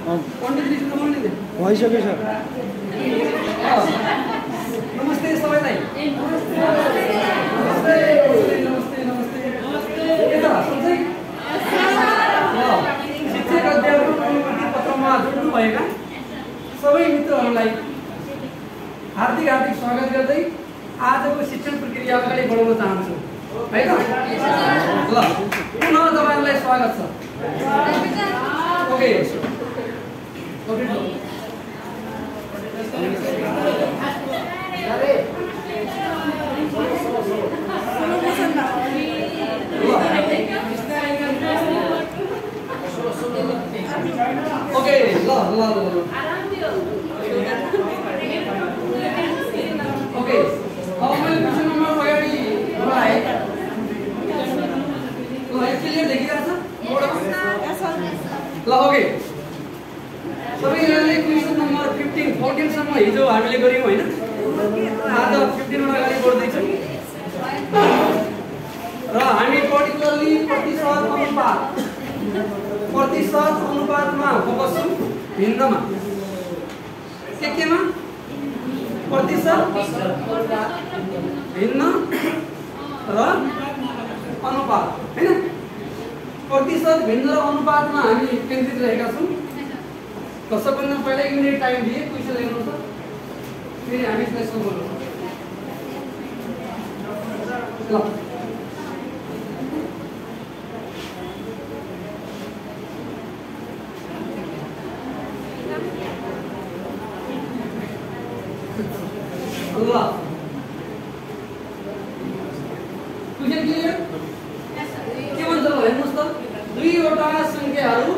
पण्डितजी सुन्नु पनि दे भइसक्यो सर। नमस्ते सबैलाई। नमस्ते नमस्ते नमस्ते। यता सबै शिक्षक अध्यापक अनुमति पत्रमा जोड्नु भएका सबै मित्रहरूलाई हार्दिक हार्दिक स्वागत गर्दै आजको शिक्षण प्रक्रिया अगाडि बढाउन चाहन्छु हैन। ल पुनः तपाईहरुलाई स्वागत छ। ओके ओके ल ल ल ओके अब मैले क्वेशन नम्बर अगाडि बढाएँ। ल क्लियर देखिरहेछ बोर्डमा? ल ओके सबैजनाले क्वेशन नम्बर 15 14 सम्म हिजो हामीले गर्यौं हैन। आज 15 मा अगाडि बढ्दैछौँ र हामी पर्टिकुलरली प्रतिशत अनुपातमा फोकस छौं। भिन्नमा केमा प्रतिशत भिन्न र अनुपात हैन। प्रतिशत भिन्न र अनुपातमा हामी केन्द्रित रहेका छौं। त सबभन्दा पहिला 1 मिनेट टाइम दिए क्वेशन लेख्नु छ, फेरि हामी यसलाई सल्भ गर्छौँ। ल Allah. Question clear? के भन्छ ल हेर्नुस् त, दुईवटा संख्याहरू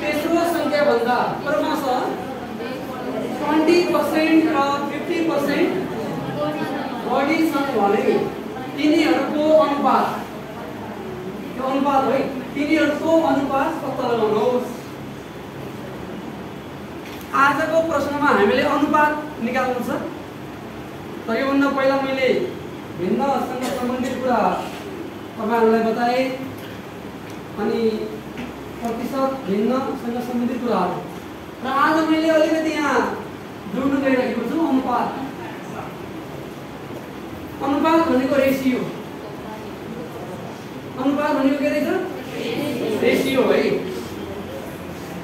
तेस्रो संख्या भन्दा क्रमशः 20% र 50% बढी छन् भने तिनीहरूको अनुपात, यो अनुपात है, तिनीहरूको अनुपात पत्ता लगाउनुहोस्। आजको प्रश्नमा हामीले अनुपात निकाल्नु छ। तर योभन्दा पहिला मैले भिन्नसँग सम्बन्धित कुरा तपाईहरुलाई बताएँ अनि प्रतिशत भिन्नसँग सम्बन्धित कुराहरू र आज मैले अलिकति यहाँ जोड्न गइरहेको छु अनुपात। अनुपात भनेको रेशियो। अनुपात भनेको के रहेछ? रेशियो है।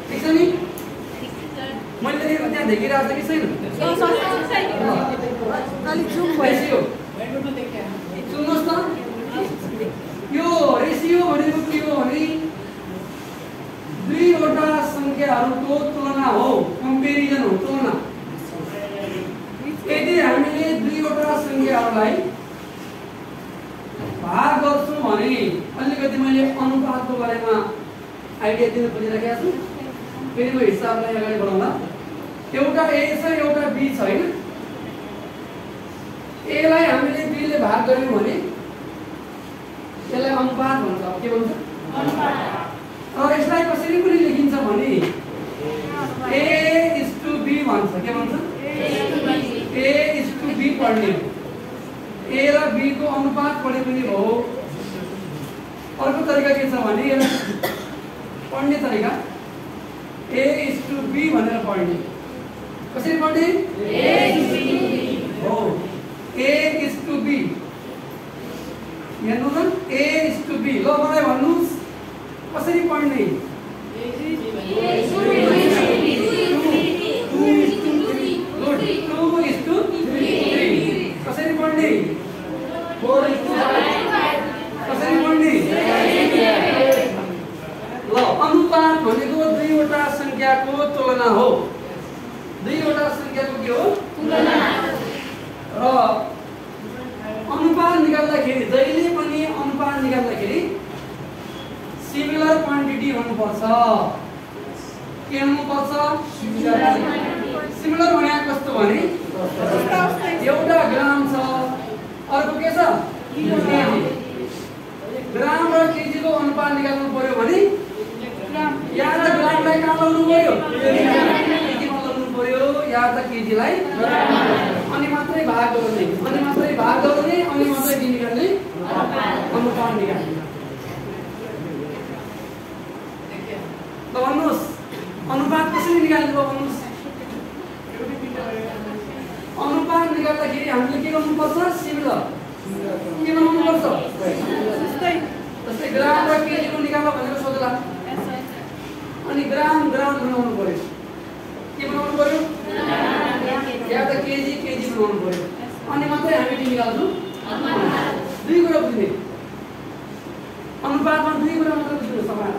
ठीक छ नि? मैले त्यहाँ देखिरहेको छ कि छैन? रेशियो सुन्नुहोस् त, यो रेशियो भनेको के हो भने दुईवटा संख्याहरूको तुलना हो, कम्पेरिजन हो, तुलना। यदि हामीले दुईवटा संख्याहरूलाई भाग गर्छौँ भने अलिकति मैले अनुपातको बारेमा आइडिया दिन खोजिरहेको छु। फेरि म हिसाबलाई अगाडि बढाउँदा एउटा ए छ एउटा बी छ हैन। ए लाई हामीले बी ले भाग गर्यौं भने यसलाई अनुपात भन्छ। के भन्छ? अनुपात। अब यसलाई कसरी पनि लेखिन्छ भने A:B भन्छ। के भन्छ? A:B पढ्ने हो। ए र बी को अनुपात पढे पनि हो। अर्को तरिका के छ भने यसलाई पढ्ने तरिका A:B भनेर पढ्ने। कसरी पढ्ने? A:B हो। A:B हेर्नु न, A:B। ल मलाई भन्नुस् कसरी पढ्ने? कसरी पढ्ने? 4:5 कसरी पढ्ने? ल अनुपात भनेको दुईवटा संख्याको तुलना हो। दुईवटा संख्याको के हो? तुलना। र अनुपात निकाल्दाखेरि जहिले पनि अनुपात निकाल्दाखेरि सिमिलर क्वान्टिटी हुनुपर्छ। के हुनुपर्छ? सिमिलर भने कस्तो भने एउटा ग्राम छ, अर्को के छ? केजी। ग्राम र केजी को अनुपात निकाल्नु पर्यो भने या त ग्रामलाई कहाँ लाउनु पर्यो? केजीमा लाउनु पर्यो, या त केजीलाई अनि मात्रै भाग गर्ने, अनि मात्रै भाग गर्ने, अनि मात्रै के निकाल्ने? अनुपात निकाल्ने। ल भन्नुहोस् अनुपात कसरी निकाल्नु भयो भन्नुस्? अनुपात निकाल्दाखेरि हामीले के गर्नुपर्छ? सिमिलर के बनाउनुपर्छ? जस्तै ग्राम र केजीको निकाल्नु भनेर सोध्ला। अनि ग्राम बनाउनु पर्यो। के बनाउनु पर्यो? या त केजी बनाउनु पर्यो। अनि मात्रै हामीले निकाल्छौँ। दुई कुरा बुझ्ने अनुपातमा दुई कुरा मात्र बुझ्नु तपाईँ।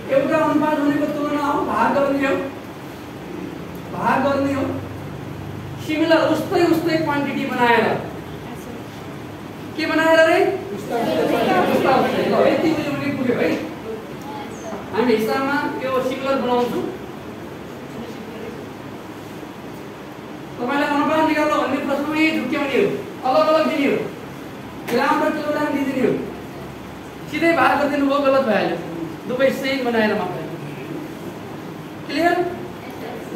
एउटा अनुपात भनेको तुलना हो, भाग गर्ने हो। सिमिलर उस्तै क्वान्टिटी बनाएर के बनाएर रे? यति बुझ्यो भने पुग्यो है। हामी हिसाबमा यो सिमिलर बनाउँछौँ। तपाईलाई अनुपात निकाल्नु भन्ने प्रश्नमा यही झुक्क्याउने हो, अलग दिने हो, ग्राम र किलोग्राम दिदिने हो। सिधै भाग गरिदिनु भयो, गलत भइहाल्यो। दुवै सेम बनाएर मात्रै। क्लियर?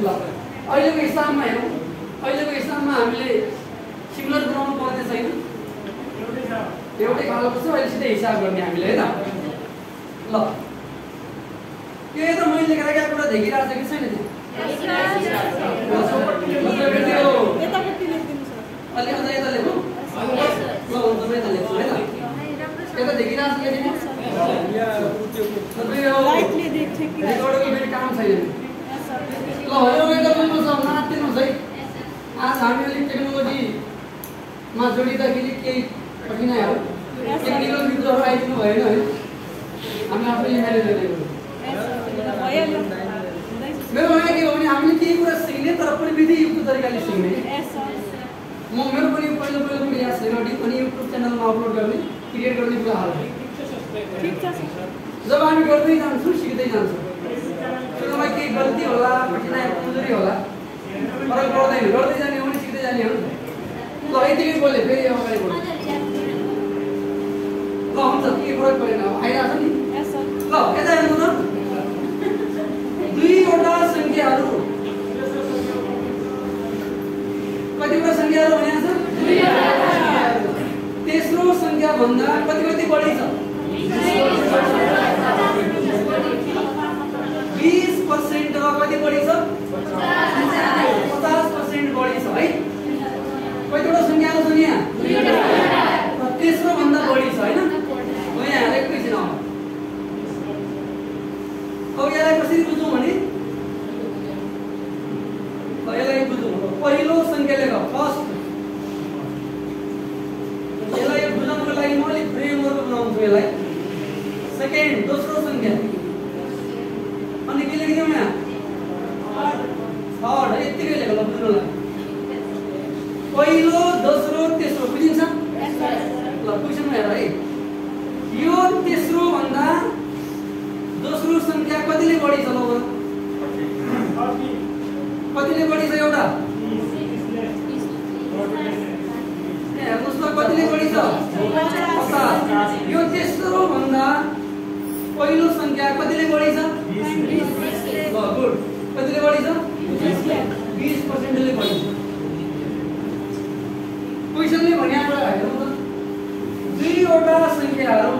ल अहिलेको हिसाबमा हेरौँ। अहिलेको हिसाबमा हामीले सिमिलर बनाउनु पर्ने छैन। एउटै खालको छ। अहिले सिधै हिसाब गर्ने हामीले है त। ल यो त मैले लेखेर गएको कुरा देखिरहेको छ कि छैन? अलि अझ यता लेख्नु। ल हुन्छ यता लेख्छु है त। यता देखिरहेको छ रेकर्डको फेरि काम छैन। ल यो यता बुझ्नुहोस्, नातिनुहोस् है। आज हामी अलिक टेक्नोलोजीमा जोडिँदाखेरि केही कठिनाइहरू टेक्निकल मित्रहरू आइदिनु भएन है। हामी आफैले म्यानेज गरेको। मेरो भनाइ के हो भने हामीले केही कुरा सिक्ने, तर प्रविधियुक्त तरिकाले सिक्ने। मेरो पनि पहिलो प्रयास छैन अनि युट्युब च्यानलमा अपलोड गर्ने, क्रिएट गर्ने कुराहरू। जब हामी गर्दै जान्छौँ, सिक्दै जान्छौँ। सुरुमा केही गल्ती होला, कठिनाइ कमजोरी होला, फरक पर्दैन। गर्दै जाने हो भने सिक्दै जाने हो। ल यतिकै बोले फेरि अगाडि बढ्नु। ल हुन्छ, के फरक परेन, आइरहेको छ नि। ल यता हेर्नु त। दुईवटा सङ्ख्याहरू कतिवटा सङ्ख्याहरू भनेको छ? तेस्रो सङ्ख्या भन्दा कति बढी छ? 20% वा कति बढी छ? 50% बढी छ है। कतिवटा सङ्ख्याहरू छ नि यहाँ? तेस्रो भन्दा बढी छ हैन? हो यहाँ एकैछिन हो। अब यसलाई कसरी बुझौँ भने यसलाई बुझौँ। पहिलो सङ्ख्या लेख, फर्स्ट। यसलाई बुझाउनको लागि म अलिक फ्रेमवर्क बनाउँछु यसलाई। सेकेन्ड, दोस्रो सङ्ख्या। अनि के लेखिदिउँ यहाँ? थर्ड। यतिकै लेख ल बुझ्नुलाई। पहिलो, दोस्रो, तेस्रो बुझिन्छ? ल क्वेसनमा हेर है। यो तेस्रो भन्दा दोस्रो सङ्ख्या कतिले बढी छ? ल कतिले बढी छ? एउटा हेर्नुहोस् त, कतिले बढी छ? 50। यो तेस्रो भन्दा पहिलो सङ्ख्या कतिले बढी छ? ल गुड। कतिले बढी छ? 20%ले बढी छ। क्वेसनले भनेको हेर्नु त। दुईवटा सङ्ख्याहरू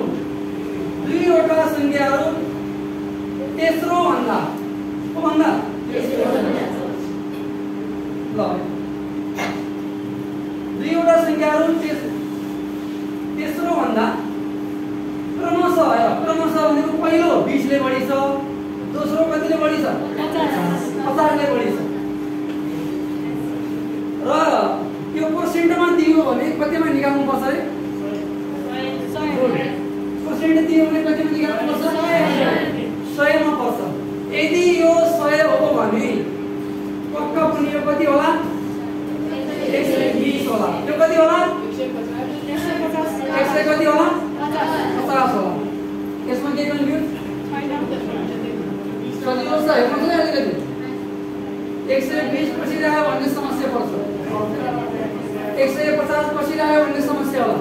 तेस्रो भन्दा को भन्दा? ल दुईवटा सङ्ख्याहरू तेस्रो भन्दा क्रमशः भनेको पहिलो 20 ले बढी छ, दोस्रो कतिले बढी छ? 50 ले बढी छ। र यो पर्सेन्टमा दियो भने कतिमा निकाल्नु पर्छ रे? 100% दियो भने कतिमा निकाल्नु पर्छ? 100 मा पर्छ। यदि यो 100 हो भने पक्का पनि यो कति होला? 120 होला। यो कति होला? 100 कति होला? 50 होला। यसमा के कन्फ्युज सजिलो छ हेर्नु त अलिकति। 120 पछि आयो भन्ने समस्या पर्छ। 150 पछि आयो भन्ने समस्या होला।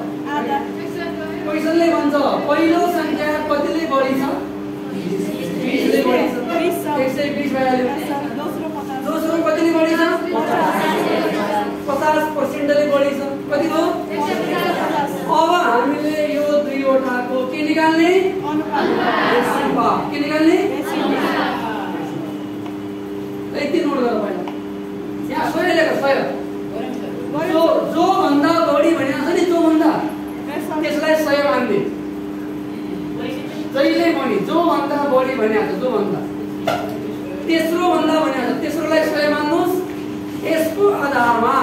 क्वेसनले भन्छ पहिलो सङ्ख्या कतिले बढी छ? 20 ले बढी छ। 120 भइहाल्यो। दोस्रो कतिले बढी छ? 50% ले बढी छ। कति हो? अब हामीले यो दुईवटाको के निकाल्ने? अनुपात। के निकाल्ने? बढी भनेको छ जो भन्दा तेस्रो भन्दा भनेको छ तेस्रोलाई 100 मान्नुस् यसको आधारमा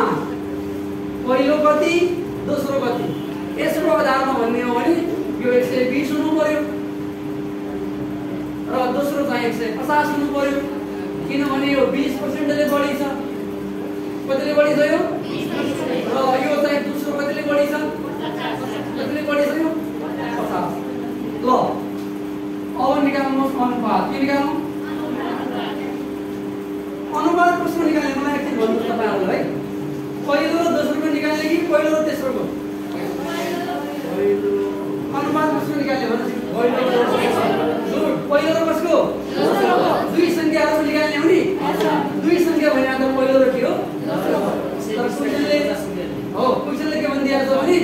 पहिलो कति दोस्रो कति यसको आधारमा भन्ने हो भने यो 120 हुनु पर्यो र दोस्रो चाहिँ 150 हुनु पर्यो किनभने यो 20% ले बढी छ कतिले बढी छ यो 20% र यो चाहिँ दोस्रो कतिले बढी छ कतिले बढी छ यो 50 ल अब निकाल्नुस् अनुपात के निकाल्नु अनुपात कसको निकाल्ने मलाई एकछिन भन्नु तपाईहरुलाई पहिलो र दोस्रोको निकाल्ने कि पहिलो र तेस्रोको अनुपात कसको निकाल्ने भन्नुस् पहिलो र कसको दोस्रोको दुई संख्याहरु निकाल्ने हो नि दुई संख्या भने त पहिलो र के हो दोस्रोको क्वेशनले के भन्दिएको छ भने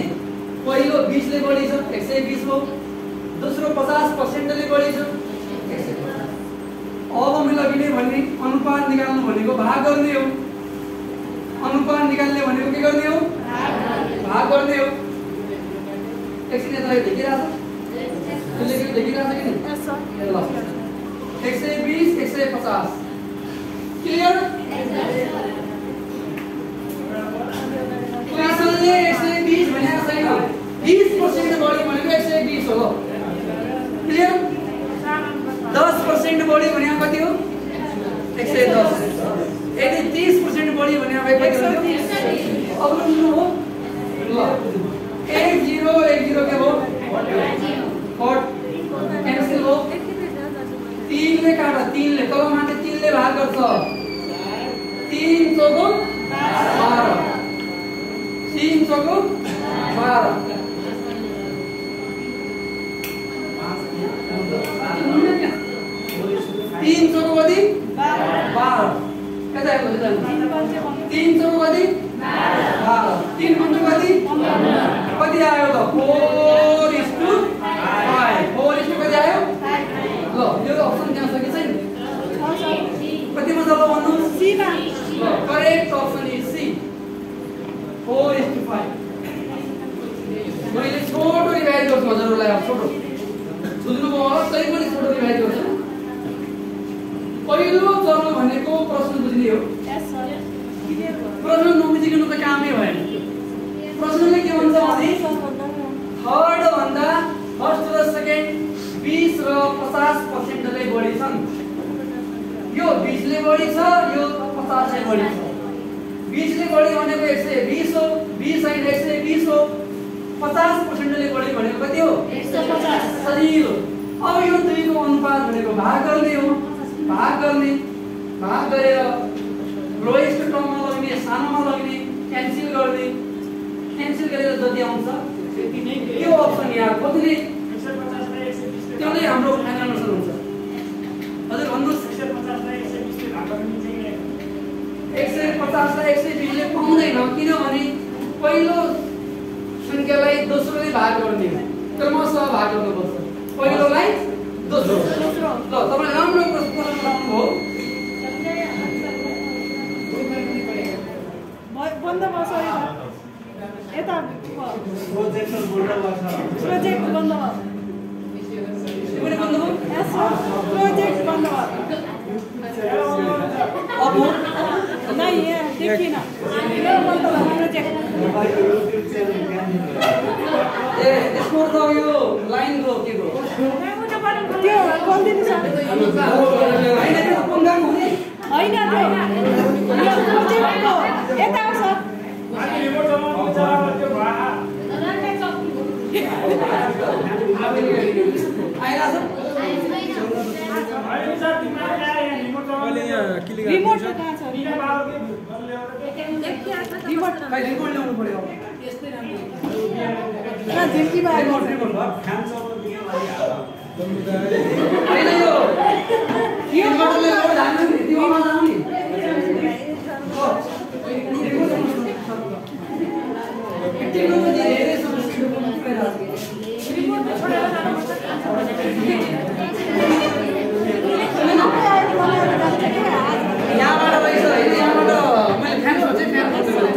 पहिलो 20 ले बढी छ 120 हो दोस्रो 50% ले बढी छ 150 अब मैले अघि नै भने अनुपात निकाल्नु भनेको भाग गर्ने हो अनुपात निकाल्ने भनेको के गर्ने हो भाग गर्ने हो एकछिन यता देखिरहेछ देखिरहेछ कि नि ल 120 150 क्लियर क्वेशनले 120 भनेको छैन 20% बढी भनेको 120 हो क्लियर 10% बढी भनेको कति हो 110 यदि 30% बढी भनेको कति हो अब सुन्नु हो ल 10 के हो क्यान्सल हो 3 ले काट 3 ले तल माथि 3 ले भाग गर्छ 3 चौको 12 3 चौको 12 3 चौको कति 12 कता आयो 3 चौको कति 12 3 गुणा कति कति आयो त 4:5 कति आयो ल यो अप्सन त्यहाँ छ कि छैन कतिमा छ ल भन्नु सी मा करेक्ट अप्सन इज सी 4:5 मैले छोटो रिभाइज गर्छु हजुरहरुलाई अब छोटो बुझ्नुभयो होला तै पनि छोटो रिभाइज गर्छु पहिलो चरण भनेको प्रश्न बुझ्ने हो यस सर प्रश्न नबुझिकन त कामै भएन प्रश्नले के भन्छ भने थर्ड भन्दा फर्स्ट र सेकेन्ड 20 र 50% ले बढी छन् यो 20 ले बढी छ यो 50 ले बढी छ 20 ले बढी भनेको 120 हो 20 हैन 120 हो 50% ले बढी भनेको कति हो 150 सजिलो अब यो दुईको अनुपात भनेको भाग गर्ने हो भाग गरेर लोएस्ट टर्ममा लग्ने सानोमा लग्ने क्यान्सल गर्ने क्यान्सल गरेर जति आउँछ त्यो अप्सन यहाँ कतिले त्यो नै हाम्रो फाइनल आन्सर हुन्छ हजुर भन्नुस् 150 लाई 120 ले पाउँदैन किनभने पहिलो संख्यालाई दोस्रोले भाग गर्ने क्रमशः भाग गर्नुपर्छ पहिलोलाई दोस्रो ल तपाईले राम्रो प्रश्न गर्नुभयो बन्द भयो सरी यता प्रोजेक्ट बन्द भयो कुनै बन्द भयो यस प्रोजेक्ट बन्द भयो अब नहीं ये देखिन यो बन्द भयो प्रोजेक्ट ए यसको त यो लाइन गयो के गयो त्यो बोल्दिनु छ हैन त्यो पंगाङ हुने हैन त्यो यो प्रोजेक्टको यता आउँछ रिमोट चलाउनु त्यो भा आइला छ अहिले सर तिमीलाई ल्याए रिमोट चलाउनु रिमोट कहाँ छ बिना बाबुले रिमोट खै रिमोट ल्याउनु पर्यो यस्तै राम्रो कहाँ झिल्की बाहिर रिमोट फ्यान चलाउनु दिनु लागि हैन यो रिमोटले ल्याउनु जान्नु नि तिमीमा जानु नि टेक्नोलोजी धेरै समस्या रिमोट छोडेर जानुपर्छ यहाँबाट रहेछ हैन यहाँबाट मैले फ्यान सोचे फ्यान बन्द गरेँ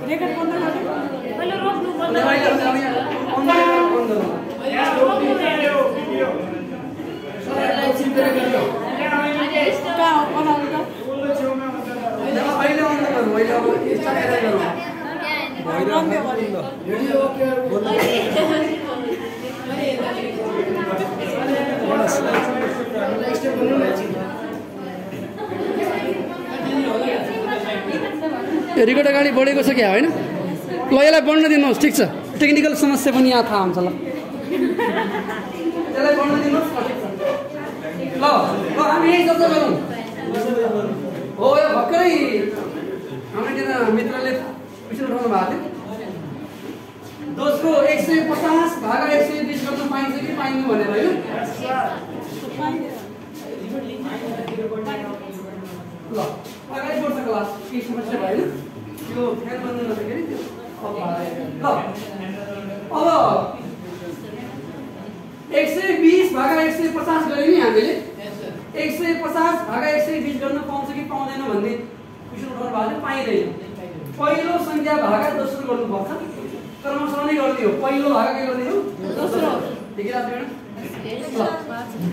रेकर्ड बन्द गर्नु पहिलो रोक्नु पर्छ। यो रेकर्ड अगाडि बढेको छ क्या होइन? ल यसलाई बढ्न दिनुहोस्, ठिक छ। टेक्निकल समस्या पनि यहाँ थाहा हुन्छ। ल यसलाई बढ्न दिनुहोस्, ठिक छ। ल ल हामी यही चर्चा गरौँ। हो यो भर्खरै हाम्रो एकजना मित्रले क्वेसन उठाउनु भएको थियो। दोस्रो 150 भागा 120 गर्न पाइन्छ कि पाइन्न भनेर होइन? ल अगाडि बढ्छ क्लास, केही समस्या भएन। यो फ्यान बन्द नसकेर त्यो अब 120 भागा 150 गरे नि हामीले 150 भागा 120 गर्न पाउँछ कि पाउँदैन भन्ने क्वेसन उठाउनु भएको थियो। पाइँदैन। पहिलो संख्या भागा दोस्रो गर्नुपर्छ। क्रमशः नै गर्ने हो। पहिलो भागा के गर्ने हो? दोस्रो। देखिरहेको छैन?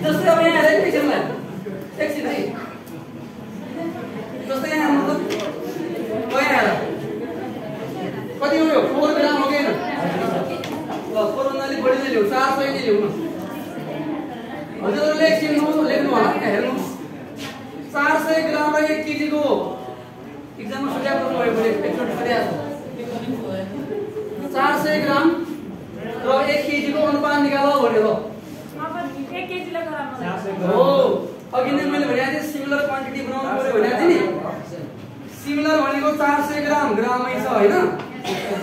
जस्तै अब यहाँ हेरेको एकछिनलाई एकछिन है। जस्तै यहाँ मतलब यहाँ हेर कति हो यो? 4 ग्राम हो कि होइन? ल 4 भन्दा अलिक बढी नै ल्याऊ, 400 नै ल्याऊ न। हजुरहरूले एकछिन लेख्नु होला, हेर्नुहोस् 400 ग्राम र 1 केजीको एक्जाममा सुझाव गर्नुभयो भने एकचोटि गरिहाल्छ। 400 ग्राम र 1 केजीको अनुपात निकाल्नु भने ल 1 केजीले गराउनु हो। अघि नै मैले भनेको थिएँ सिमिलर क्वान्टिटी बनाउनु पर्यो भनेको थिएँ नि। सिमिलर भनेको 400 ग्राम ग्रामै छ होइन?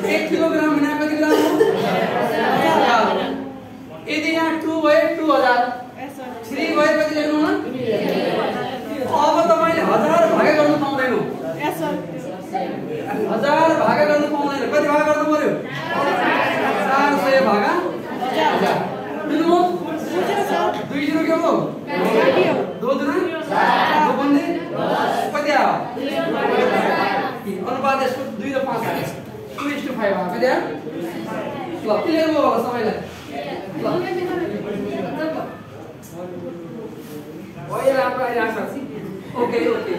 1 किलोग्राम भने कति ग्राम हो? 1000। यदि यहाँ 2 भए 2000, 3 भए कति लेख्नु न? अब तपाईले 1000 भागा गर्नु पाउँदैनौ। 1000 भागा गर्नु पाउँदैन। कति भागा गर्नु पर्यो? 400 भागा 1000। बुझ्नुभयो? 2 0 के हो? 2 2 2 बन्ने कति आयो? अनुपात यसको 2 र 5 आयो। 2:5 आयो। कति आयो? ल क्लियर भयो होला सबैलाई? ल ओइ राम्रो आइराछ। Okay okay.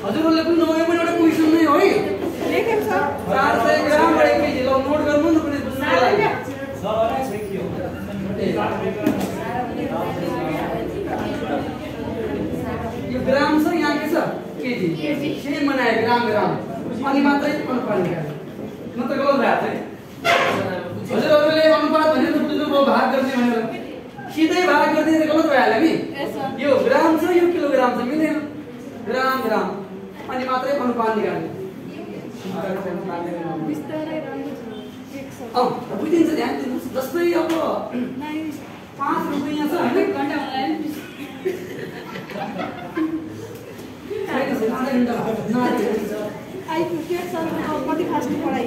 हजुरहरूले पनि नयाँ पनि एउटा क्वेसन नै हो है? लेखेको छ 400 ग्राम र 1 केजी। ल नोट गर्नु न कुनै बुझ्नुको लागि। यो ग्राम छ, यहाँ के छ? केजी। सेम बनाए ग्राम ग्राम अनि मात्रै अनुपात निकाल्नु। नत्र गलत भएको छ है। हजुरहरूले अनुपात भनेर बुझ्नुभयो, भाग गर्ने भनेर सिधै भाग गरिदिएर गलत भइहाल्यो नि। यो ग्राम छ, यो किलोग्राम छ, मिल्दैन। ग्राम ग्राम अनि मात्रै अनुपात निकाल्ने। बिस्तारै राम्रो छ। बुझिन्छ, ध्यान दिनुहोस्। जस्तै अब 5 रुपैयाँ छ होइन? घण्टा होला नि। आइपुग्यो सर कति फास्ट पढाइ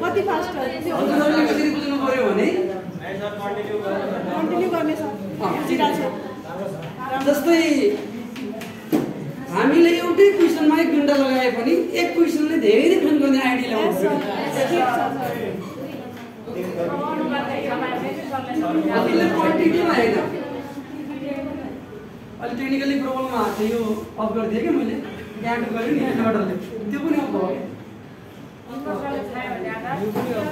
कति फास्ट हजुरहरूले कसरी बुझ्नु पर्यो भने कन्टिन्यू गर्ने सर बुझिरहेको छ। जस्तै हामीले एउटै क्वेसनमा 1 घण्टा लगाए पनि एक क्वेसनले धेरै फ्रेम गर्ने आइडिया ल्याउनु पर्यो। हजुरले क्वान्टिटीमा होइन, अलि टेक्निकली प्रब्लम आएको थियो। यो अफ गरिदिएँ कि मैले क्यान्ट गरेँ नि एन्डरले, त्यो पनि अफ भयो।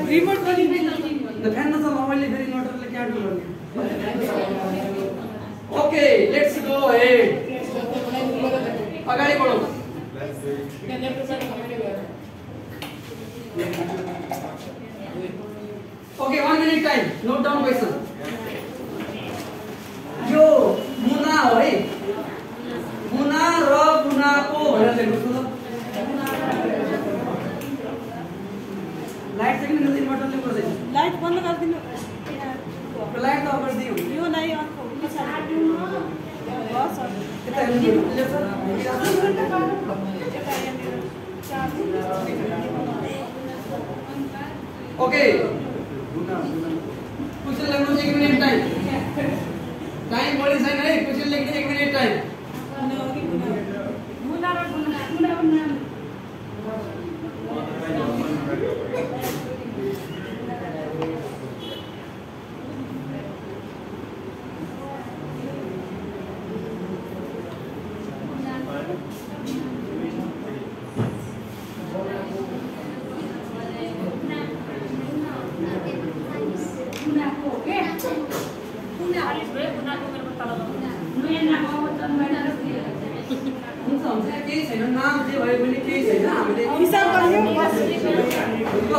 रिमोट पनि फ्यान नचल्नु, अहिले फेरि इन्भर्टरले क्यान्ट गर्ने। Okay let's go head. अगाडि बढौँ। Okay 1 minute time. Note down question. यो मुना हो है? मुना र गुनाको भनेर लेख्नु छ। लाइट चाहिँ किन इन्भर्टरले गर्दैन? लाइट बन्द गरिदिनु। लाइट त गरिदियो। यो नै अर्को पछाडि बस यता हेर्नु छ। ओके क्वेसन लेख्नु 1 मिनट टाइम। टाइम बढी छैन है, क्वेसन लेख्ने 1 मिनट टाइम। हुन्छ हुन्छ, केही नाम जे भए पनि केही छैन हामीले हिसाब गर्नु बस ल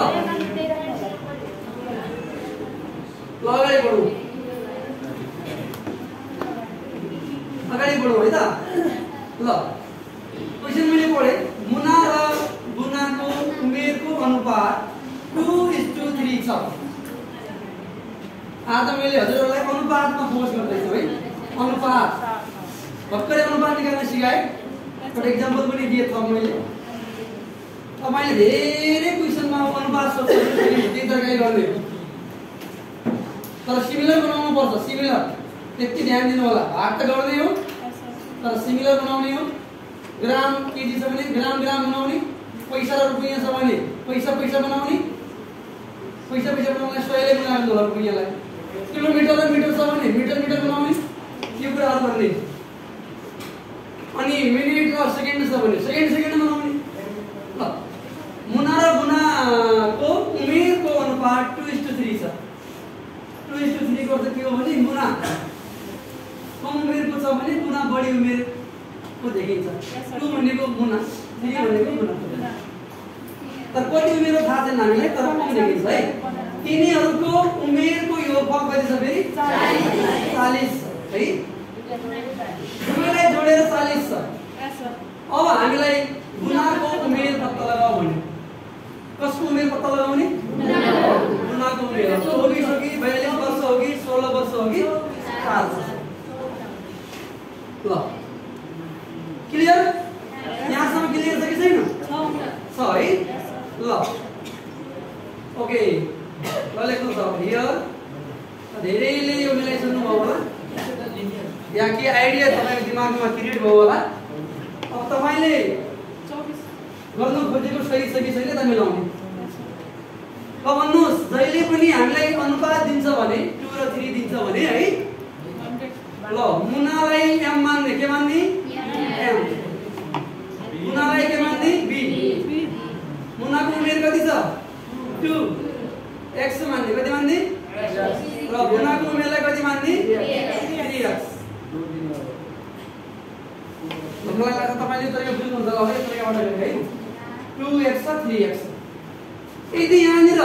अगाडि बढौँ है त ल क्वेशन मैले पढे मुना र गुनाको उमेरको अनुपात 2:3 छ। आज मैले हजुरहरूलाई अनुपातमा फोकस गर्दैछु है। अनुपात भर्खरै अनुपात निकाल्न सिकाएँ। एउटा एक्जाम्पल पनि दिए त मैले। तपाईले धेरै क्वेशनमा अनुपात सोच्नुहुन्छ त्यही तरकारी गर्ने। तर सिमिलर बनाउनु पर्छ। सिमिलर त्यति ध्यान दिनु होला। भाग त गर्दै हो तर सिमिलर बनाउने हो। ग्राम केजी छ भने ग्राम ग्राम बनाउने, पैसा र रुपैयाँ छ भने पैसा पैसा बनाउने, पैसा पैसा बनाउनलाई सयले बनाउनु होला रुपैयाँलाई। किलोमिटर र मिटर छ भने मिटर मिटर बनाउने, यो कुराहरु गर्ने। अनि मिनेट र सेकेन्ड छ भने सेकेन्ड सेकेन्ड बनाउने। ल मुना र गुनाको उमेरको अनुपात 2:3 छ। 2:3 को अर्थ के हो भने मुना कम उमेरको छ भने गुना बढी उमेरको देखिन्छ। 2 भनेको मुना, 3 भनेको गुना। तर कति उमेर हो थाहा छैन हामीलाई, तर कम देखिन्छ है। तिनीहरूको उमेरको योगफल कति छ फेरि? 40 है। दुवैलाई जोडेर 40 छ। अब हामीलाई गुनाको उमेर पत्ता लगाऊ भने कसको उमेर पत्ता लगाउने? गुनाको उमेर 24 हो कि 42 वर्ष हो कि 16 वर्ष हो कि 4 वर्ष। ल क्लियर? यहाँसम्म क्लियर छ कि छैन? छ है। ल ओके ल लेख्नु छ हियर। धेरैले यो मिलाइसक्नु भयो होला। यहाँ के आइडिया तपाईको दिमागमा क्रिएट भयो होला। अब तपाईले गर्नु खोजेको सही छ कि छैन त मिलाउने। अब भन्नुहोस् जहिले पनि हामीलाई अनुपात दिन्छ भने 2 र 3 दिन्छ भने है। ल मुनालाई m मान्ने के मान्ने? m। मुनालाई के मान्ने? b। मुनाको उमेर कति छ? 2। x मान्ने कति मान्ने? र गुनाको उमेरलाई कति मान्ने? 3x। मलाई लाग्छ तपाईले तरिका बुझ्नुहुन्छ होला है तरिकाबाट है। 2x र 3x। यदि यहाँनिर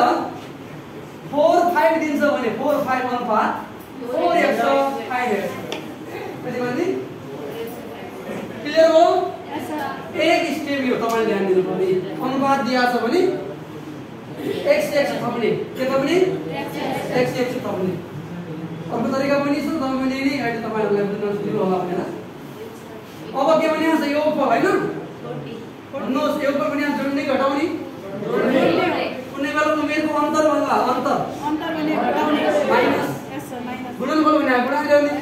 4 5 दिन्छ भने 4 5 अनुपात 4x र 5x कति मान्ने? क्लियर हो? एक स्टेप यो तपाईले ध्यान दिनु पर्ने। अनुपात दिएको छ भने x x थप्ने के थप्ने? x x थप्ने। अर्को तरिका पनि छ तपाईले नि अहिले तपाईहरुलाई बुझ्न सजिलो होला भनेर। अब के भने यहाँ योगफल हैन? भन्नुहोस् योगफल पनि यहाँ जोड्ने घटाउने? कुनै बेला उमेरको अन्तर भन्ला अन्तर भने घटाउने माइनस गुणनफल भने गुणा गर्ने,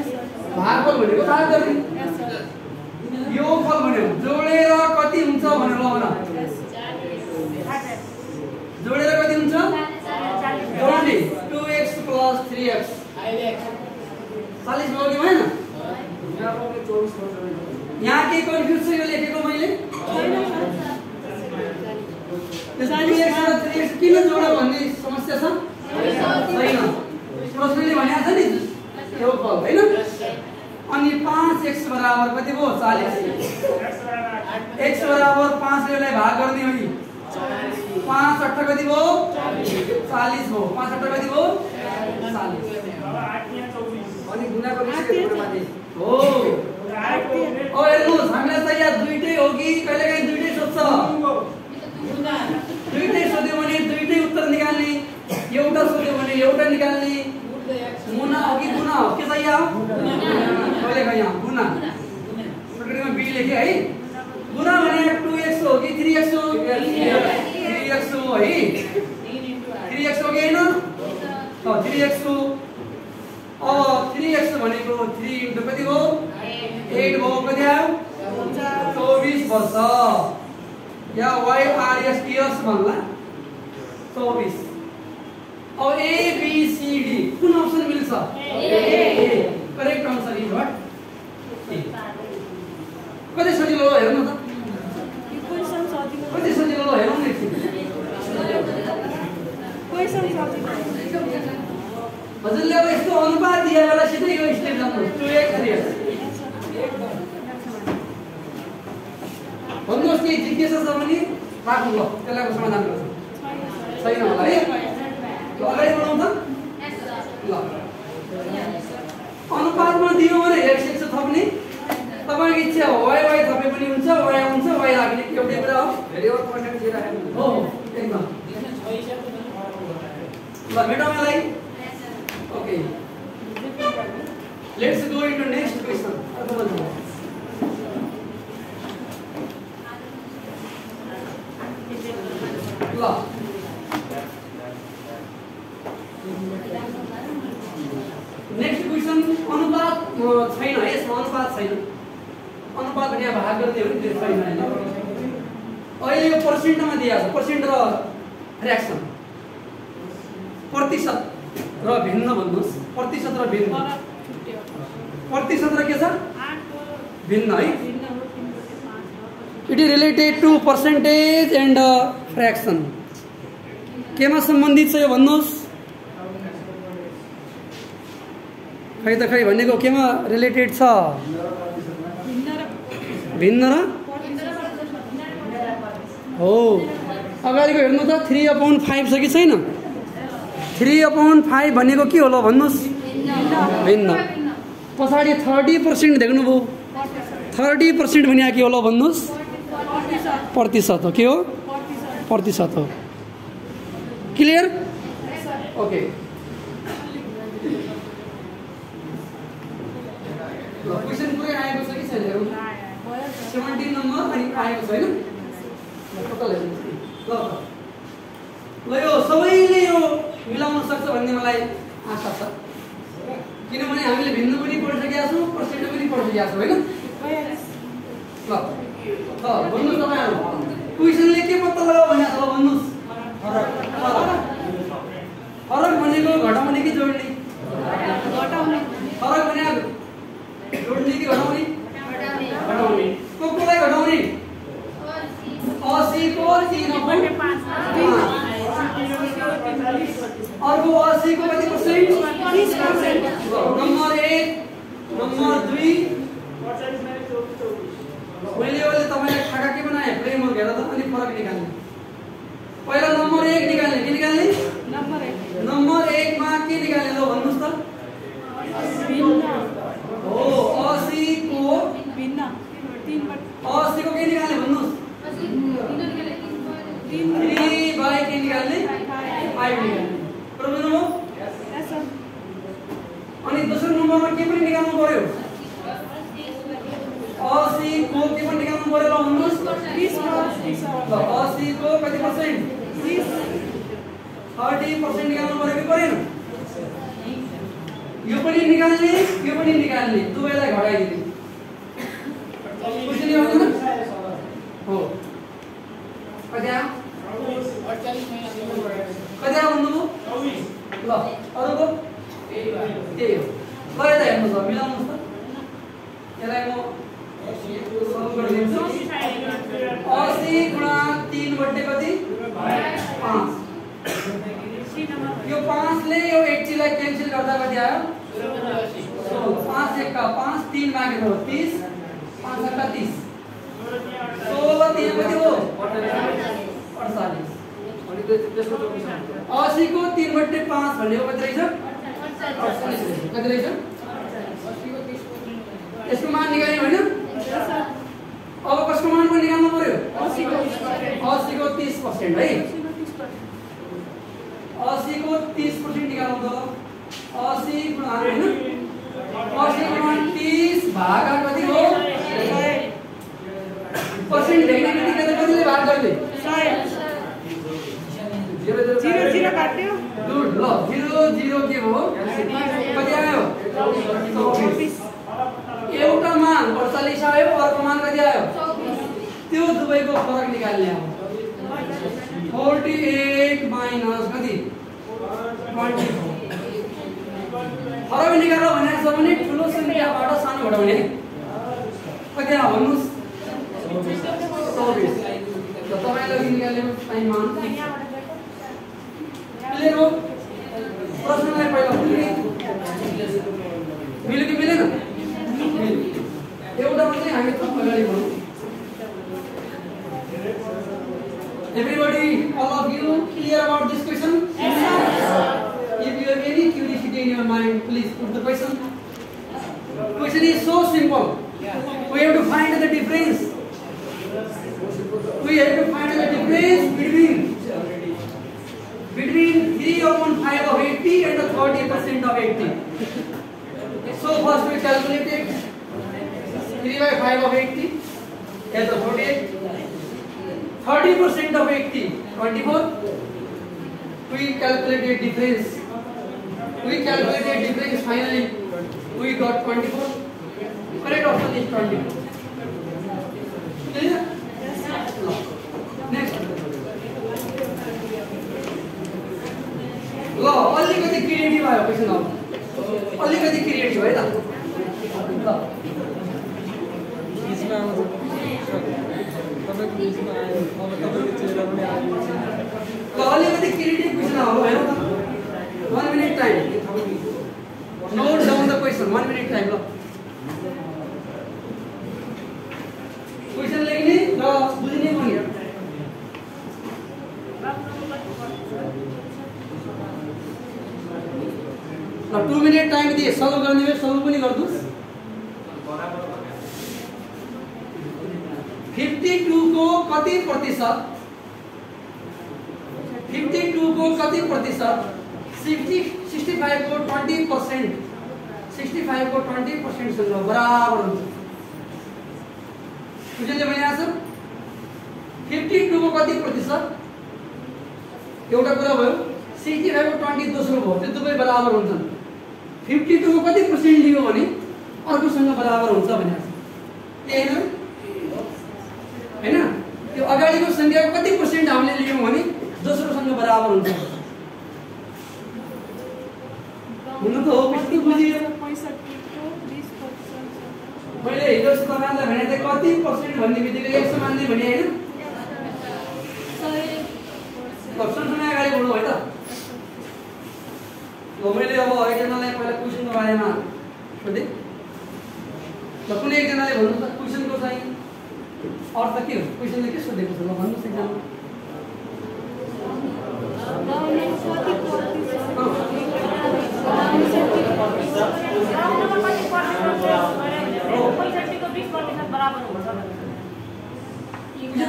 भागफल भनेको भाग गर्ने, योगफल भन्यो जोडेर कति हुन्छ भनेर ल भन। जोडेर कति हुन्छ? जोड्ने 2x + 3x 40 भयो कि भएन? यहाँ के कन्फ्युज छ यो लेखेको मैले? 2x र 3x किन जोड भन्ने समस्या छ? छैन। प्रश्नले भनेको छ नि योगफल हैन? अनि 5x बराबर कति भयो? 40। x बराबर 5 ले यसलाई भाग गर्ने हो नि 5 8 कति भयो? 40 भयो। 5 8 कति भयो? 40। अनि गुणाको विषय माथि हो। अब हेर्नुस् हामीलाई चाहिँ यहाँ दुईटै हो कि कहिलेकाहीँ दुईटै सोध्छ। दुईटै सोध्यो भने दुईटै उत्तर निकाल्ने, एउटा सोध्यो भने एउटा निकाल्ने। मुना हो कि गुना हो? के चाहियो? कहिलेकाहीँ यहाँ गुना। प्रकृतिमा बी लेखे है। गुना भने 2x हो कि 3x हो? 3x हो है। 3x हो कि हैन? 3x हो। अब 3x भनेको 3 * कति हो? 8 भयो। कति आयो? 24 वर्ष। या YRS इयर्स भन्ला 24। अब A B C D कुन अप्सन मिल्छ? Correct answer is what? कति सजिलो हो हेर्नु त। क्वेशन सजिलो। कति सजिलो हो हेरौँ न एकछिन। क्वेशन सजिलो। हजुरले अब यस्तो अनुपात दिए बेला सिधै यो स्टेप जानुहोस् 2x 3x। भन्नुहोस् के जिज्ञासा छ भने राखौँ ल त्यसलाई समाधान गर्छौँ छैन होला है ल अगाडि बढाउँ त ल अनुपातमा दियो भने x थप्ने तपाईको इच्छा हो y थपे पनि हुन्छ y राख्ने एउटै कुरा हो भेरिएबल कन्टेन्ट दिएर राख्नु हो एकदम ल मेटाउँ यसलाई okay let's go into next question ल नेक्स्ट क्वेशन अनुपात छैन है यसमा अनुपात छैन अनुपात भने भाग गर्ने हो नि त्यो छैन हैन अहिले यो पर्सेन्टमा दिएको छ पर्सेन्ट र फ्र्याक्सन प्रतिशत र भिन्न भन्नुस् प्रतिशत र भिन्न प्रतिशत र के छ भिन्न है it is related to percentage and fraction केमा सम्बन्धित छ यो भन्नुस् खै त खै भनेको केमा रिलेटेड छ भिन्न र हो अगाडिको हेर्नु त 3/5 छ कि छैन 3/5 भनेको के होला भन्नुस् भिन्न पछाडि 30% देख्नुभयो 30% भने के होला भन्नुस् प्रतिशत हो के हो प्रतिशत हो क्लियर ओके क्वेशन पुरै आएको छ कि छैन हेरौँ 17 नम्बर अनि आएको छ हैन टोटल हेर्नु ल यो सबैले यो मिलाउन सक्छ भन्ने मलाई आशा छ किनभने हामीले भिन्न पनि पढिसकेका छौँ पर्सेन्ट पनि पढिसकेका छौँ हैन ल भन्नु तपाईहरु क्वेशनले के पत्ता लगाऊ भनेको छ भन्नुस् फरक भनेको घटाउने कि जोड्ने घटाउने फरक भनेको जोड्ने कि घटाउने घटाउने कोलाई घटाउने 80 को 3/5 अर्को 80 को कति पर्सेन्ट 30% नम्बर 1 नम्बर 2 मैले तपाईलाई खाका के बनाए फ्रेमवर्क हेर त अनि फरक निकाल्ने पहिला नम्बर 1 निकाल्ने के निकाल्ने नम्बर 1 मा के निकाल्ने ल भन्नुस् त भिन्न हो 80 को भिन्न 80 को के निकाल्ने भन्नुस् 3 बाइ के निकाल्ने 5 निकाल्ने प्रब्लम हो अनि दोस्रो नम्बरमा के पनि निकाल्नु पर्यो 80 को के पनि निकाल्नु पर्यो ल भन्नुस् 20% ल 80 को कति पर्सेन्ट 30% निकाल्नु पर्यो कि परेन यो पनि निकाल्ने दुवैलाई घटाइदिने क्वेशन यो हो हो कति आयो 48 कति आयो भन्नु ल अरुको त्यही हो ल यता हेर्नुस् त मिलाउनुस् त यसलाई म सल्भ गरिदिन्छु 80 गुणा 3 बट्टे कति 5 यो 5 ले यो 80 लाई क्यान्सल गर्दा कति आयो 5 1 का 5 3 मागेको हो 30 5 का 30 16 3 कति हो 48 अनि त्यसको 80 को 3/5 भनेको कति रहेछ 48 कति रहेछ 80 को 30% यसको मान निकाल्ने हैन अब कसको मान पनि निकाल्नु पर्यो 80 को 30% है 80 को 30% निकाल्नु त 80 गुणा हैन 80 गुणा 30 भागा कति हो 100% लेख्ने बित्तिकै कतिले भाग गर्ने 100 0 काट्यो गुड ल 0 के हो कति आयो 24 एउटा मान 48 आयो अर्को मान कति आयो 24 त्यो दुवैको फरक निकाल्ने हो 48 माइनस कति 24 फरक निकाल्नु भनेको छ भने ठुलो संख्याबाट सानो घटाउने कति आयो भन्नुस् 24 त तपाईलाई निकाल्ने टाइम मान क्लियर हो प्रश्नलाई पहिला मिल्यो कि मिलेन एउटा मात्रै हामी अगाडि बढौँ you clear about this question? Yes, sir. If you have any curiosity in your mind, please put the question. Question is so simple. We have to find the difference. We have to find the difference between 3/5 of 80 and the 30% of 80. So first we calculated 3/5 of 80 as a 48. 30% of 80, 24. We calculated difference. Finally, we got 24. Correct option is 24. Clear? Next. ल अलिकति creative आयो question अब अलिकति creative है त अलिकति creative question अब हेरौँ त 1 minute time note down the question 1 minute time ल क्वेसन लेख्ने र बुझ्ने पनि ल 2 minute टाइम दिए सल्भ गर्ने भए सल्भ पनि गर्नुस् 52 को कति प्रतिशत 65 को 20% 65 को 20% सँग बराबर हुन्छ बुझ्दै भने आछ 52 को कति प्रतिशत एउटा कुरा भयो 65 को 20 दोस्रो भयो त्यो दुवै बराबर हुन्छन् 52 को कति % लियो भने अर्कोसँग बराबर हुन्छ भने आछ त्यही हैन त्यो अगाडिको संख्याको कति % हामीले लियौं भने दोस्रोसँग बराबर हुन्छ हुन त हो कति बुझियो 65 को 20% मैले हिजो तपाईँलाई भने त कति % भन्ने बित्तिकै 100 मान्ने भने हैन 100% सँग अगाडि बढ्नु है त ल मैले अब एकजनालाई पहिला क्वेशनको बारेमा सोधे ल कुनै एकजनाले भन्नु त क्वेशनको चाहिँ अर्थ के हो क्वेशनले के सोधेको छ ल भन्नुस् एकजना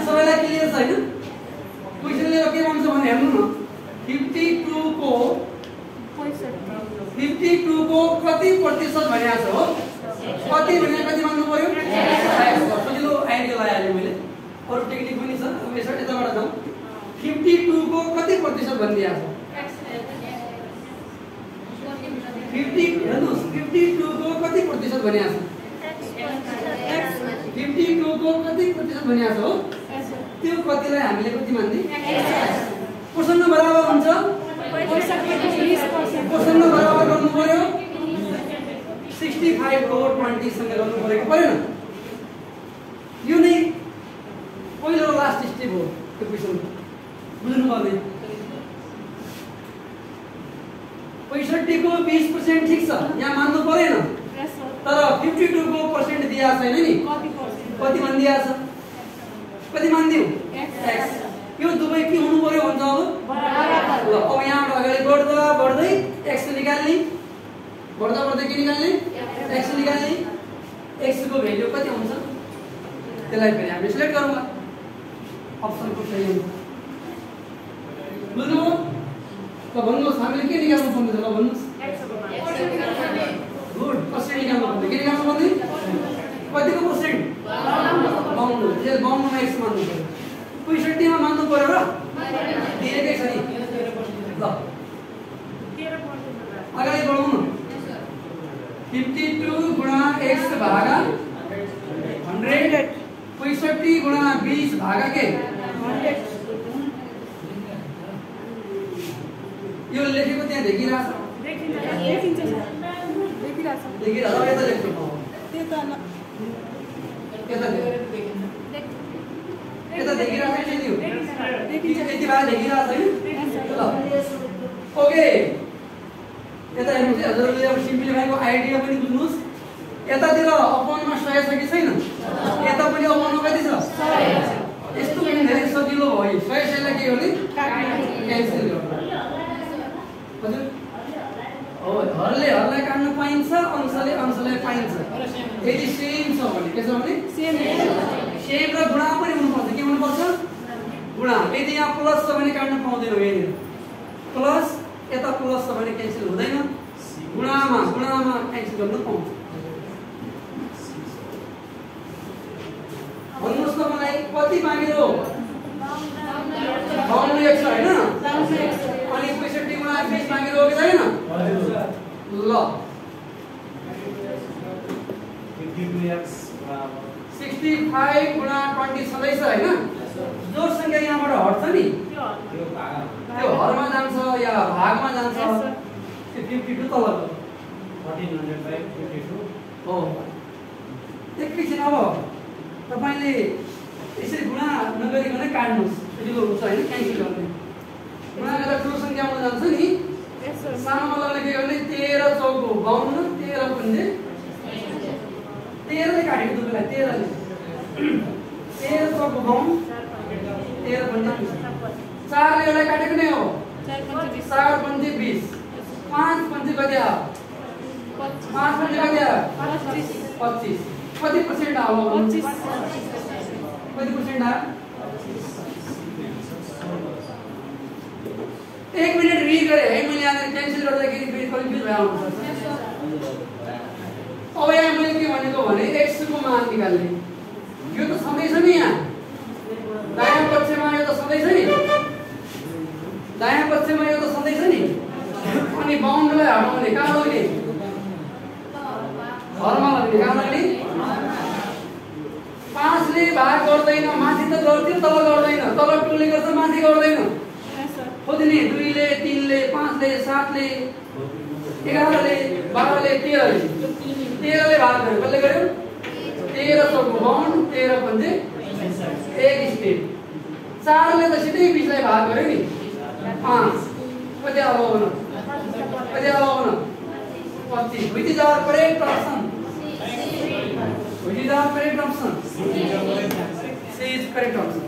सबैलाई क्लियर छ हैन क्वेशनले के भन्छ भने हेर्नु न 52 को कति प्रतिशत भनेको छ हो कति भने कति मान्नु पर्यो सजिलो आइडिया लगाइहालेँ मैले अरु टेक्निक पनि छ अब यसो यताबाट जाउँ 52 को कति प्रतिशत भनिदिएको छ 52 को कति प्रतिशत भनिएको छ 52 को कति प्रतिशत भनिएको छ हो त्यो कतिलाई हामीले कति मान्ने प्रश्न बराबर हुन्छ प्रश्न बराबर गर्नु पर्यो 65 को 20 सँग गर्नु पर्यो परेन यो नै पहिलो र लास्ट स्टेप हो त्यो क्वेशन बुझ्नु पर्दैन 65 को 20% ठीक छ यहाँ मान्नु परेन तर 52 को % दिया छैन नि कति मान्दिया छ कति मान्दियौ x यो दुवै के हुनु पर्यो भन्छ अब बराबर ल अब यहाँबाट अगाडि बढ्दै x निकाल्ने बढ्दै के निकाल्ने x निकाल्ने x को भ्यालु कति आउँछ त्यसलाई फेरि हामीले सिलेक्ट गरौँला अप्सनको सही हुन्छ बुझ्नु ल भन्नुस् हामीले के निकाल्नु पर्छ ल भन्नुस् गुड पर्सेन्ट निकाल्नु पर्छ के निकाल्नु पर्छ कतिको पर्सेन्ट 52 जे 52 मा x मान्नु पर्यो 65 मा मान्नु पर्यो र दिएकै छ नि ल अगाडि बढौँ न 52 गुणा x भागा 100 65 गुणा 20 भागा के 100 यो लेखेको त्यहाँ देखिरहेछ देखिरहेछ यता लेख्नु यता देखिरहेछ नि यो यति भाग देखिरहेछ हैन ल ओके यता हेर्नु चाहिँ हजुरले अब सिम्प्लिफाईको आइडिया पनि बुझ्नुस् यतातिर अपनमा 100 छ कि छैन यता पनि अपनमा कति छ 100 यस्तो पनि धेरै सजिलो भयो 100 लाई के हो नि क्यान्सल गर्नु हजुर हो हरलाई काट्न पाइन्छ अंशले पाइन्छ यदि सेम छ भने के छ भने सेम र गुणा पनि हुनुपर्छ के हुनुपर्छ गुणा यदि यहाँ प्लस छ भने काट्न पाउँदैनौ यहाँनिर प्लस यता प्लस छ भने क्यान्सल हुँदैन गुणामा क्यान्सल गर्न पाउँछ भन्नुहोस् त मलाई कति मागिरो 52 x हैन अनि 65 गुणा 20 मागिरो हो कि छैन ल 52x 65 गुणा 20 छँदैछ हैन जोड संख्या यहाँबाट हट्छ नि त्यो हरमा जान्छ या भागमा जान्छ त्यो 52 तल 1452 हो एकैछिन अब तपाईले यसरी गुणा नगरिकन काट्नुस् सजिलो हुन्छ हैन क्यान्सल गर्ने गुणा गर्दा ठुलो संख्यामा जान्छ नि सानोमा लाग्ने के गर्ने 13 चौको 52 13 पंजे 13 ले काटेको दुईलाई 13 ले 13 चौको 52 13 पंजे 4 ले यसलाई काटेको नै हो 4 पंजे 20 5 पंजे कति आयो 5 पंजे कति आयो 25 कति पर्सेन्ट आयो 25 कति पर्सेन्ट आयो 1 मिनेट रि गरे है मैले यहाँ क्यान्सल गर्दाखेरि फेरि कन्फ्युज भएर आउँछ अब यहाँ मैले के भनेको भने x को मान निकाल्ने यो त सधैँ छ नि यहाँ दायाँ पक्षमा यो त सधैँ छ नि दायाँ पक्षमा यो त सधैँ छ नि अनि 52 लाई हटाउने कहाँ लग्ने घरमा लग्ने कहाँ लग्ने 5 ले भाग गर्दैन माथि त गर्थ्यो तल गर्दैन तल 2 ले गर्छ माथि गर्दैन खोज्ने 2 ले 3 ले 5 ले 7 ले 11 ले 12 ले 13 ले भाग गर्यो कसले गर्यो 13 चौको 52 13 पंजे 1 स्टेप 4 ले त सिधै 20 लाई भाग गर्यो नि 5 कति आयो भन 25 which is our correct option which is our correct option C is correct option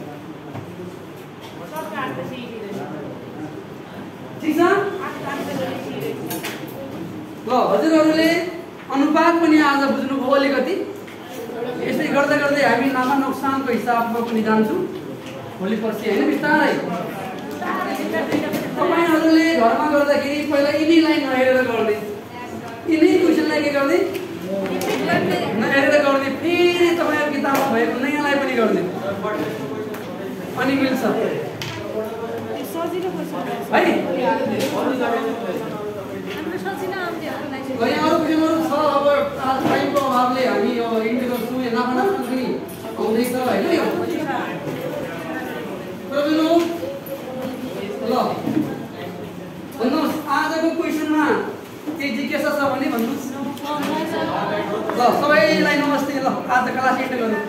ठीक छ ल हजुरहरुले अनुपात पनि आज बुझ्नुभयो अलिकति यसै गर्दै गर्दै हामी नाफा नोक्सानको हिसाबमा पनि जान्छौं भोलि पर्सि हैन बिस्तारै तपाईहरुले घरमा गर्दाखेरि पहिला यिनीलाई नहेरेर गर्ने यिनी क्वेशनलाई के गर्ने नहेरेर गर्ने फेरि तपाईहरु किताबमा भएको नयाँलाई पनि गर्ने अनि मिल्छ सजिलो पर्छ है अनि अरू क्वेशनहरु छ अब टाइमको अभावले हामी अब इन्टिग्रल सुने नाफा पनि आउँदैछ हैन यो प्रबिनो ल भन्नुस् आजको क्वेशनमा के जिज्ञासा छ भने भन्नुस् ल सबैलाई नमस्ते ल आज क्लास एन्ड गरौँ